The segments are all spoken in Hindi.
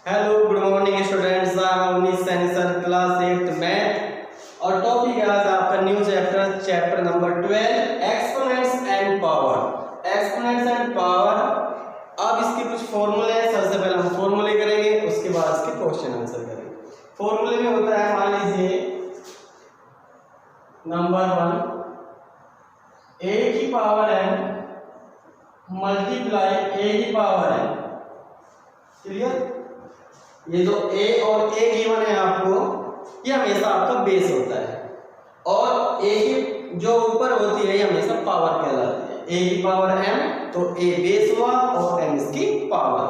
हेलो गुड मॉर्निंग स्टूडेंट्स, उन्नीस सैनी सर क्लास 8 मैथ और टॉपिक है आज आपका new chapter number 12 exponents and power. Exponents and power. अब इसके कुछ फॉर्मूले हैं। सबसे पहले हम फॉर्मूले करेंगे, उसके बाद इसके क्वेश्चन आंसर करेंगे। फॉर्मूले में होता है, मान लीजिए नंबर 1 a की पावर n मल्टीप्लाई a की पावर n। क्लियर? ये जो a और a गिवन है आपको, ये हमेशा आपका बेस होता है और a की जो ऊपर होती है ये हमेशा पावर कहलाती है। a की पावर m तो a बेस हुआ और n इसकी पावर।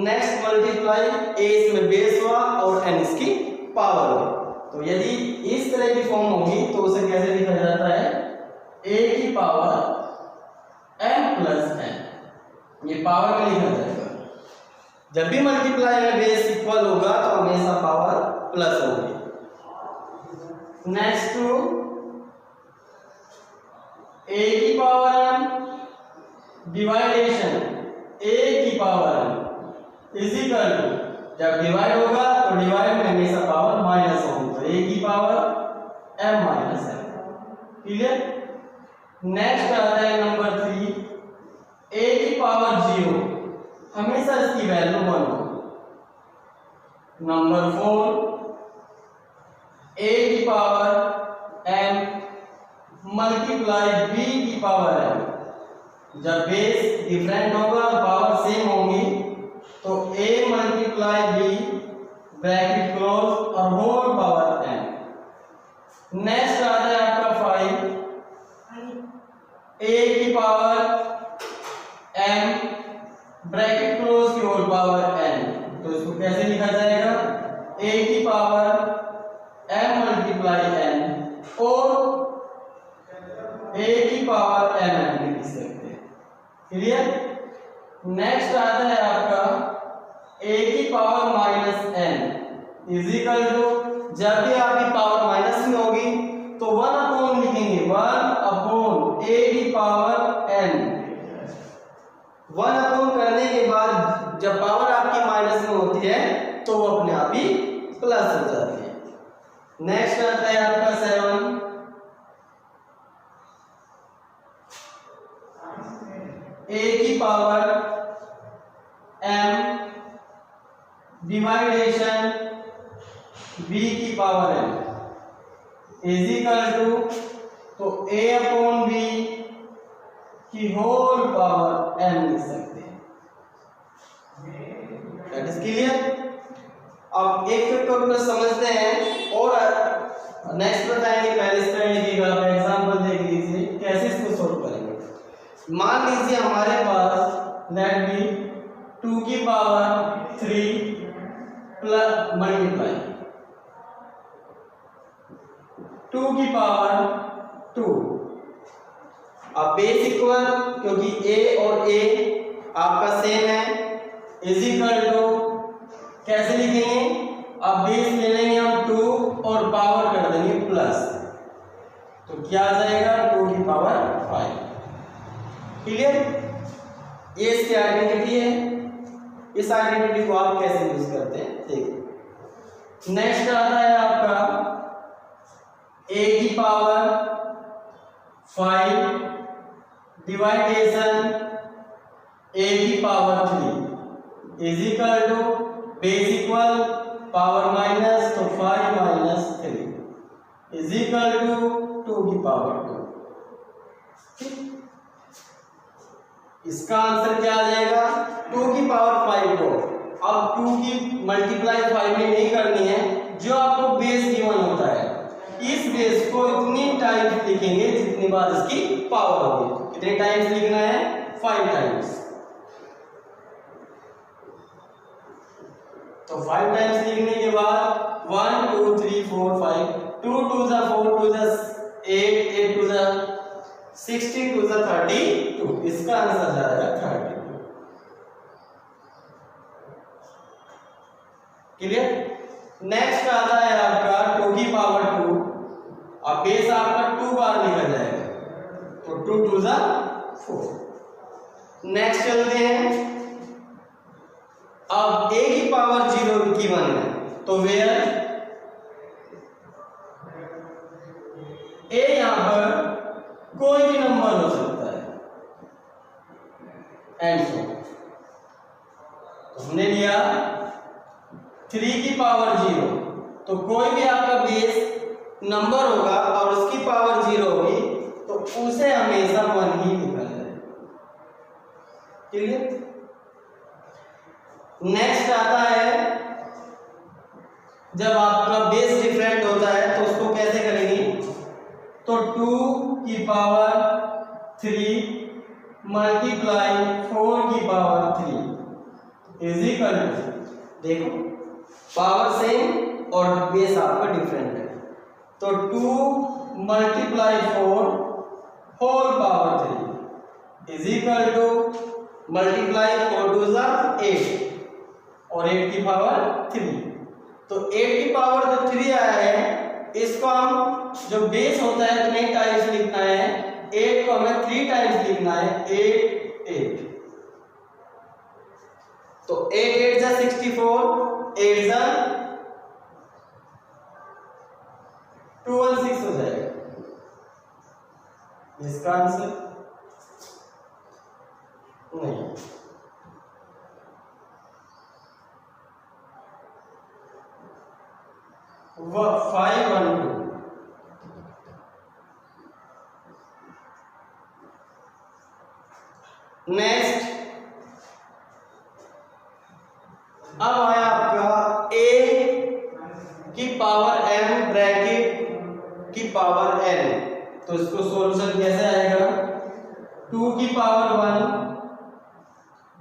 नेक्स्ट मल्टीप्लाई a इसमें बेस हुआ और n इसकी पावर हुई। तो यदि इस तरह की फॉर्म होगी तो उसे कैसे लिखा जाता है? a की पावर m प्लस n। ये पावर में लिखा जाएगा। जब भी मल्टीप्लाई में बेस इक्वल होगा तो हमेशा पावर प्लस होगी। नेक्स्ट टू a की पावर m डिवाइडेशन a की power m is equal to, जब डिवाइड होगा तो डिवाइड में हमेशा पावर माइनस होगी, तो a की power m minus m। Clear? Next आता है नंबर 3 a की पावर 0, हमेशा इसकी वैल्यू 1 होगी। नंबर 4 a की पावर m मल्टीप्लाई b की पावर m। जब बेस डिफरेंट होगा और पावर सेम होगी तो a multiply b bracket close और होल पावर m। नेक्स्ट आता है आपका 5 a की पावर m ब्रैकेट क्लोज की होल पावर n। तो इसको कैसे लिखा जाएगा? a की पावर m मल्टीप्लाई n और a की पावर m लिख सकते हैं। क्लियर? नेक्स्ट आता है आपका a की power minus n is equal to, जब भी आपकी पावर माइनस में होगी तो 1 अपॉन लिखेंगे, 1 अपॉन a की पावर n। 1 अपॉन करने के बाद जब पावर आपकी माइनस में होती है तो वो अपने आप ही प्लस हो जाती है। नेक्स्ट आता है आपका 7 a की पावर m डिवाइडेशन b की power m is equal to, तो a अपॉन b की होल पावर m लिख सकते हैं। That is clear? अब एक फैक्टोरियल समझते हैं और नेक्स्ट बताएंगे। पहले इसका एग्जांपल देख लीजिए कैसे इसको सॉल्व करेंगे। मान लीजिए हमारे पास लेट बी 2 की पावर 3 प्लस मल्टीप्लाई 2 की पावर 2। अब बेस इक्वल, क्योंकि a और a आपका सेम है, इज इक्वल टू कैसे लिखेंगे? अब बेस ले लेंगे हम 2 और पावर कर देंगे प्लस, तो क्या आ जाएगा? 2 की पावर 5। क्लियर? ये इसकी आइडेंटिटी है। इस आइडेंटिटी को आप कैसे यूज करते हैं देखिए। नेक्स्ट आता है आपका a की पावर 5 डिवाइडेशन a की power 3 is equal to, base equal power minus तो 5 माइनस 3 इज इक्वल टू 2 की पावर 2। इसका आंसर क्या आ जाएगा? 2 की पावर 5 को अब 2 की मल्टीप्लाई 5 में नहीं करनी है, जो आपको बेस गिवन होता है इस बेस को इतनी टाइम्स लिखेंगे जितनी बार इसकी पावर होगी। कितने टाइम्स लिखना है? 5 टाइम्स। तो 5 टाइम्स लिखने के बाद 1 2 3 4 5 2 2 जा 4 2 जा 8 8 2 जा 16 2 जा 32। इसका आंसर जाएगा 32। क्लियर? नेक्स्ट आता है आपका 2 की पावर 2। अब बेस आपका 2 बार लिखा जाएगा, तो 2 2 जा 4। नेक्स्ट चलते हैं। अब a की पावर 0 गिवन है, तो वेयर ए यहां पर कोई भी नंबर हो सकता है, एंड सो तो हमने लिया 3 की पावर 0, तो कोई भी आपका बेस नंबर होगा और उसकी पावर 0 होगी तो उसे हमेशा 1 ही लिखा जाए। क्लियर? नेक्स्ट आता है जब आपका बेस डिफरेंट होता है तो उसको कैसे करेंगे, तो 2 की पावर 3 मल्टीप्लाई 4 की पावर 3 इज इक्वल टू, देखो पावर सेम और बेस आपका डिफरेंट है, तो 2 multiply 4 whole power 3 is equal to multiply 4 to 8 और 8 की पावर 3, तो 8 की पावर जो 3 आया है इसको हम जो बेस होता है कितने टाइम्स लिखना है, 8 को हमें 3 टाइम्स लिखना है, 8 8, तो 8 8 जा 64, 8 जा 216 हो जाएगा इसका आंसर नहीं। 512 नेक्स्ट अब आया आपका a की पावर m ब्रैकेट की पावर n, तो इसको सॉल्यूशन कैसे आएगा, 2 की पावर 1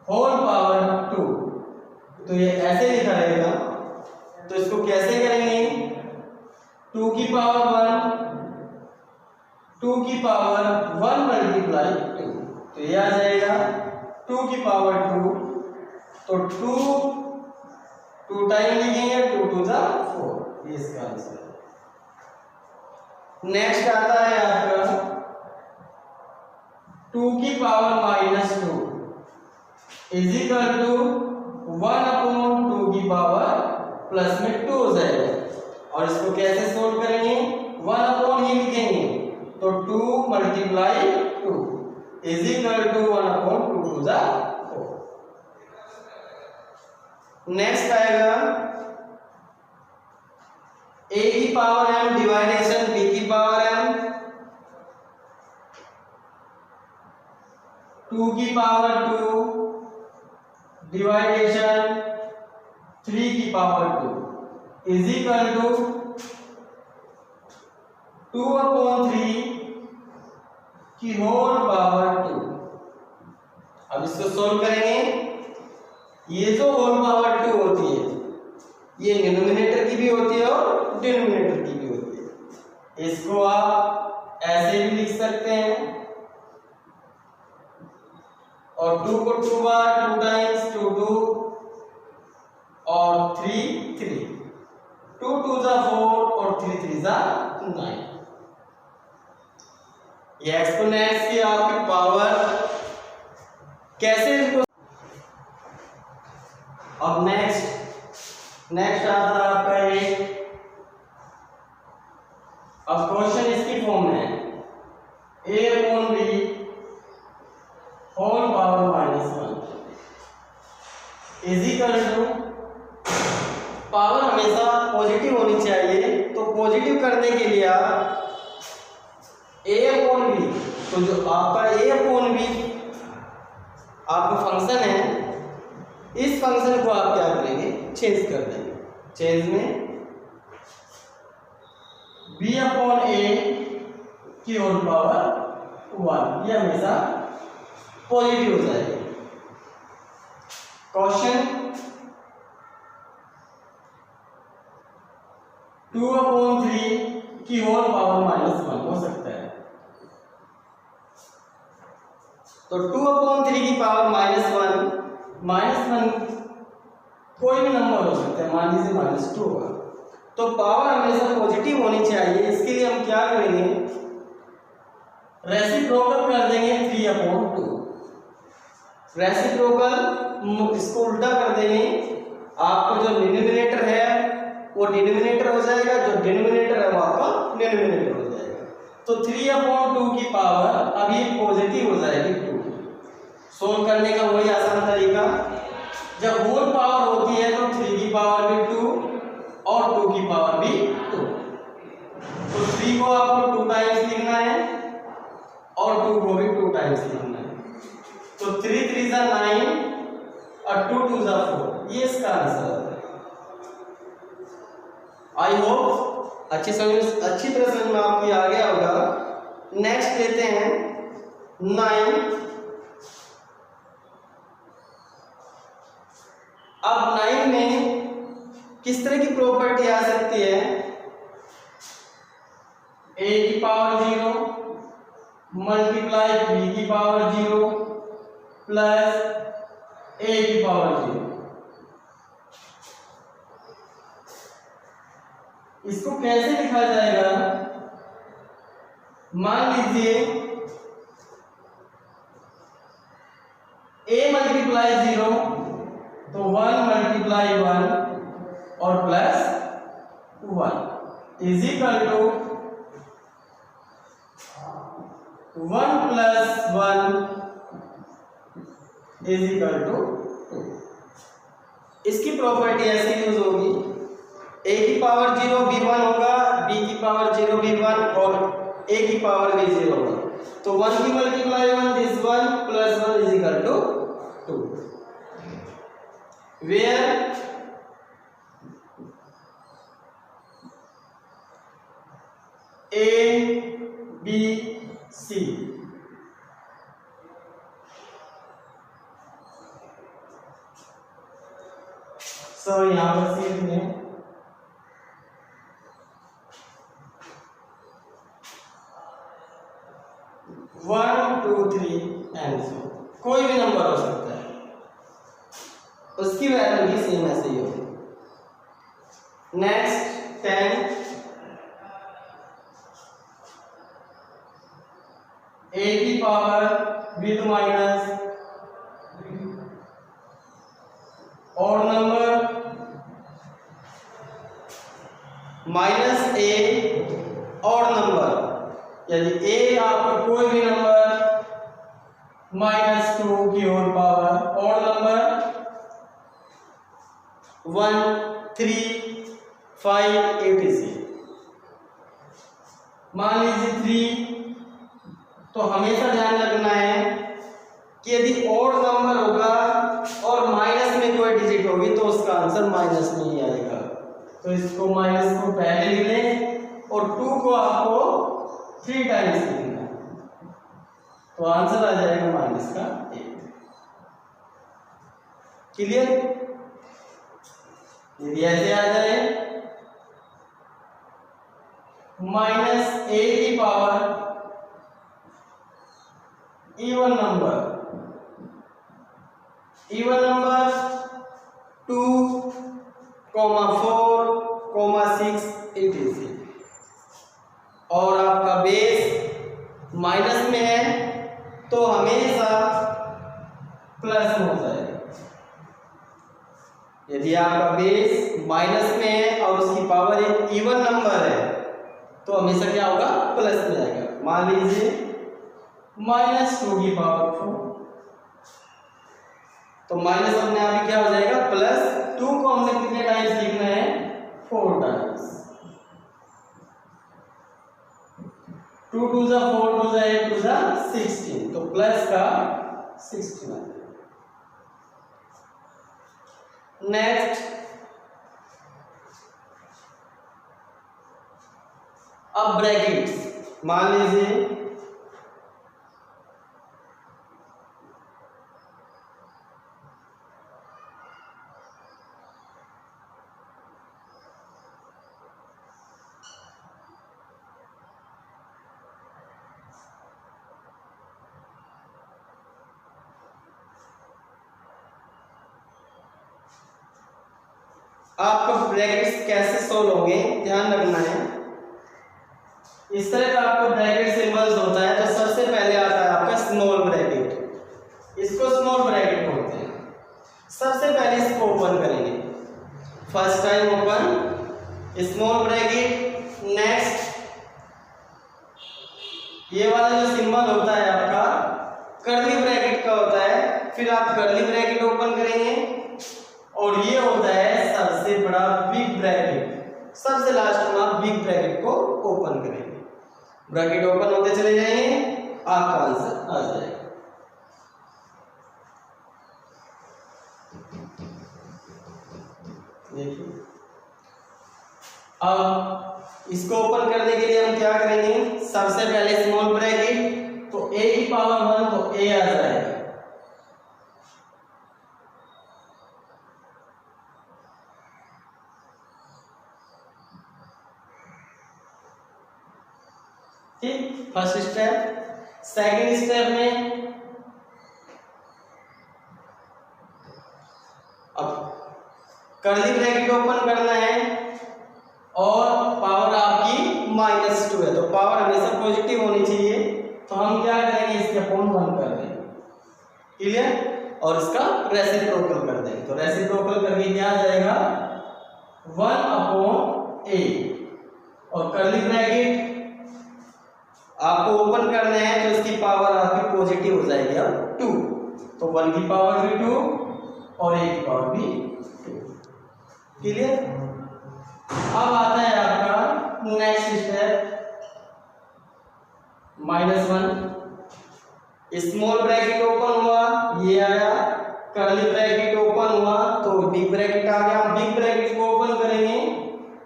होल पावर 2, तो ये ऐसे लिखा रहेगा, तो इसको कैसे करेंगे, 2 की पावर 1 मल्टीप्लाई 2, तो ये आ जाएगा 2 की पावर 2, तो 2 टाइम लिखेंगे, 2 टू जा 4, ये इसका आंसर है। नेक्स्ट आता है आपका 2 की पावर -2 इज इक्वल टू 1/2 की पावर प्लस में 2 हो जाएगा, और इसको कैसे सोल्व करेंगे, 1/, ही लिखेंगे, तो 2 multiply 2 is equal to 1/2 to जा 4। नेक्स्ट आएगा a की पावर m डिवाइडेशन b की पावर m, 2 की पावर 2 डिवाइडेशन 3 की पावर 2 इज इक्वल टू 2/3 की होल पावर 2। अब इसको सोल्व करेंगे, ये जो होल पावर 2 होती है ये न्यूमरेटर की भी होती है और डिनोमिनेटर की भी होती है, इसको आप ऐसे भी लिख सकते हैं, और 2 को 2 बार 2 टाइम्स 2 2 और 3 3, 2 2 जा 4 और 3 3 जा 9, ये एक्सपोनेंट्स की आपकी पावर कैसे इनको। अब नेक्स्ट आता है आपका एक, अब क्वेश्चन इसकी फॉर्म में है a/b whole power -1 is equal to, power हमेशा पॉजिटिव होनी चाहिए, तो पॉजिटिव करने के लिए आप a/b, तो जो आपका a/b आपका फंक्शन है, इस फंक्शन को आप क्या करेंगे, चेंज कर देंगे, चेंज में b/a की होल पावर 1, ये हमेशा पॉजिटिव हो जाएगा। क्वेश्चन 2/3 की होल पावर -1 हो सकता है, तो 2/3 की पावर -1 कोई भी नंबर हो सकता है, मान लीजिए -2 होगा, तो पावर हमेशा पॉजिटिव होनी चाहिए, इसके लिए हम क्या करेंगे, रेसिप्रोकल कर देंगे 3/2, रेसिप्रोकल इसको उल्टा कर देंगे आपको जो डिनोमिनेटर है वो डिनोमिनेटर हो जाएगा, जो डिनोमिनेटर है वो आपका डिनोमिनेटर हो जाएगा। तो 3/2 की पावर अब ये पॉजिटिव हो जाएगी 2। सोल्व करने का वही आसान तरीका, जब होल पावर होती है तो 3 की पावर भी 2 और 2 की पावर भी 2। तो 3 को आपको 2 टाइम्स लिखना है और 2 को भी 2 टाइम्स लिखना है। तो 3 3 जा 9 और 2 2 जा 4, ये इसका आंसर है। आई होप अच्छी तरह समझ में आपको आ गया होगा। नेक्स्ट लेते हैं 9। अब 9 में किस तरह की प्रॉपर्टी आ सकती है? a की पावर 0 मल्टीप्लाई b की पावर 0 प्लस a की पावर 0। इसको कैसे लिखा जाएगा? मान लीजिए a मल्टीप्लाई 0 तो 1 मल्टीप्लाई 1 और plus 1 is equal to 1 plus 1 is equal to 2। इसकी प्रॉपर्टी ऐसे यूज होगी, a की पावर 0 भी 1 होगा, b की पावर 0 भी 1 और a की पावर भी 0 होगा। तो 1 की multiply 1 this 1 plus 1 is equal to 2, where a b c। So यहां पर सी में 1 2 3 एंड सो कोई भी नंबर हो सकता है, उसकी वैल्यू भी सेम ऐसे ही होगी। नेक्स्ट 10। a की पावर विद माइनस और नंबर माइनस a और नंबर, यदि a आपको कोई भी नंबर -2 की होल पावर और नंबर 1 3 5 8 से मान लीजिए 3, तो हमेशा ध्यान रखना है कि यदि और नंबर होगा और माइनस में कोई डिजिट होगी तो उसका आंसर माइनस में ही आएगा। तो इसको माइनस को पहले लिख लें और 2 को आपको 3 टाइम्स लिखना है, तो आंसर आ जाएगा माइनस का 1। क्लियर? यदि ऐसे आ जाए -a की पावर इवन नंबर 2 4 6 etc और आपका बेस माइनस में है तो हमेशा प्लस में हो जाएगा। यदि आपका बेस माइनस में है और उसकी पावर एक इवन नंबर है तो हमेशा क्या होगा? प्लस में आएगा। मान लीजिए -2 की पावर 4, तो माइनस अपने आप ही क्या हो जाएगा? प्लस। 2 को हमने कितने टाइम्स लिखना है? 4 टाइम्स। 2 2 जा 4 2 जा 8 2 जा 16, तो प्लस का 16। नेक्स्ट अब ब्रैकेट्स मान लीजिए आपको ब्रैकेट्स कैसे सोल्व होंगे ध्यान रखना है। इस तरह का आपको ब्रैकेट सिंबल्स होता है तो सबसे पहले आता है आपका स्मॉल ब्रैकेट, इसको स्मॉल ब्रैकेट बोलते हैं। सबसे पहले इसको ओपन करेंगे, first time open small bracket, next ये वाला जो सिंबल होता है आपका कर्ली ब्रैकेट का होता है, फिर आप कर्ली ब्रैकेट ओपन करेंगे और ये होता है सबसे बड़ा बिग ब्रैकेट, सबसे लास्ट में आप बिग ब्रैकेट को ओपन करेंगे। ब्रैकेट ओपन होते चले जाएंगे, आपका आंसर आ जाएगा। देखिए अब इसको ओपन करने के लिए हम क्या करेंगे, सबसे पहले स्मॉल ब्रैकेट, तो a की पावर 1 तो a आ जाएगा, ठीक, फर्स्ट स्टेप। सेकंड स्टेप में अब कर्ली ब्रैकेट ओपन करना है और पावर आपकी -2 है, तो पावर हमेशा पॉजिटिव होनी चाहिए, तो हम क्या करेंगे, इसके अपॉन 1 कर देंगे, क्लियर, और इसका रेसिप्रोकल कर देंगे, तो रेसिप्रोकल करके क्या आ जाएगा 1/a, और कर्ली ब्रैकेट आपको ओपन करना है तो इसकी पावर आपकी पॉजिटिव हो जाएगी अब 2, तो 1 की पावर भी 2 और a की पावर भी 2, क्लियर। अब आता है आपका next step, -1, small bracket open हुआ, ये आया, कर्ली ब्रैकेट ओपन हुआ तो बिग ब्रैकेट आ गया, बिग ब्रैकेट को ओपन करेंगे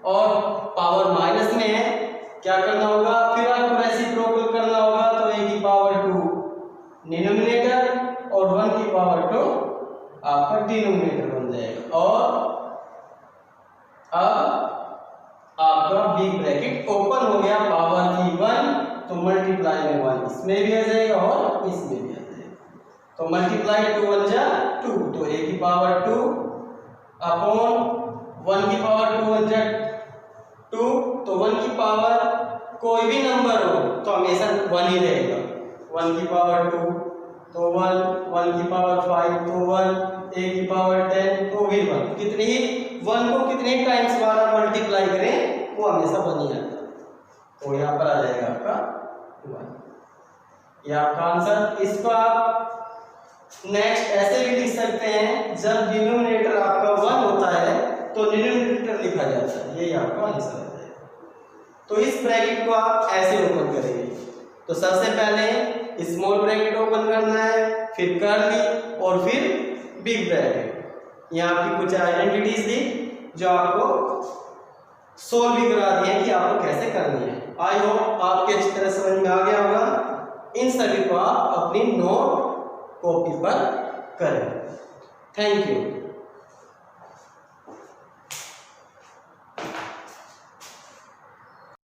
और पावर माइनस में है, क्या करना होगा, फिर आपको रेसिप्रोकल करना होगा, तो a की पावर 2 डिनोमिनेटर और 1 की पावर 2 आपका डिनोमिनेटर बन जाएगा, और अब आपका बिग ब्रैकेट ओपन हो गया, पावर थी 1 तो मल्टीप्लाई में 1 इसमें भी आ जाएगा और इसमें भी आ जाएगा, तो मल्टीप्लाई 2 1 जा 2, तो a की पावर 2 अपॉन 1 की पावर 2 1 जा 2, तो 1 की पावर कोई भी नंबर हो तो हमेशा 1 ही रहेगा, 1 की पावर 2 तो 1, 1 की पावर 5 तो 1, a की पावर 10 तो भी 1, कितनी ही 1 को कितने टाइम्स द्वारा मल्टीप्लाई करें वो हमेशा 1 ही आता है, तो यहाँ पर आ जाएगा आपका 1, ये आपका आंसर। इसको आप नेक्स्ट ऐसे भी लिख सकते हैं, जब डिनोमिनेटर आपका 1 होता है तो डिनोमिनेटर लिखा जाता है, यही आपका आंसर है। तो इस ब्रैकेट को आप ऐसे ओपन करेंगे, तो सबसे पहले स्मॉल ब्रैकेट ओपन करना है, फिर कर्ली और फिर बिग ब्रैकेट। यहाँ आपकी कुछ आइडेंटिटीज दी जो आपको सोल्व भी करा दी है कि आपको कैसे करनी है। आई होप आपके अच्छी तरह समझ में आ गया होगा। इन सभी को आप अपनी नोट कॉपी पर करें। Thank you.